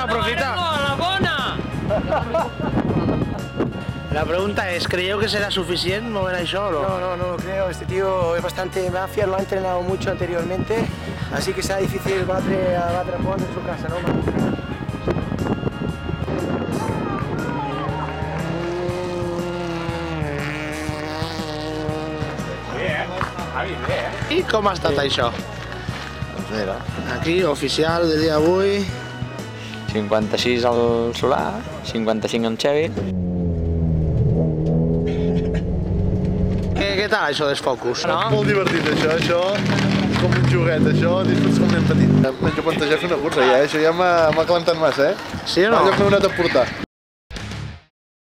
Aprofita. ¡La bona! La pregunta es, ¿creyó que será suficiente mover això o no? No lo creo. Este tío es bastante mafia, lo ha entrenado mucho anteriormente, así que será difícil batre a Pons en su casa, ¿no? I com ha estat això? Doncs mira, Aquí, oficial del dia d'avui. 56 al Solà, 55 en Xevi. Què tal això dels focus? No? Molt divertit això és com un joguet, això disfrutes com nen petit. M'haig de plantejar fer una cursa ja, això ja m'ha calentat massa, Sí o no? Allò que m'he anat a portar.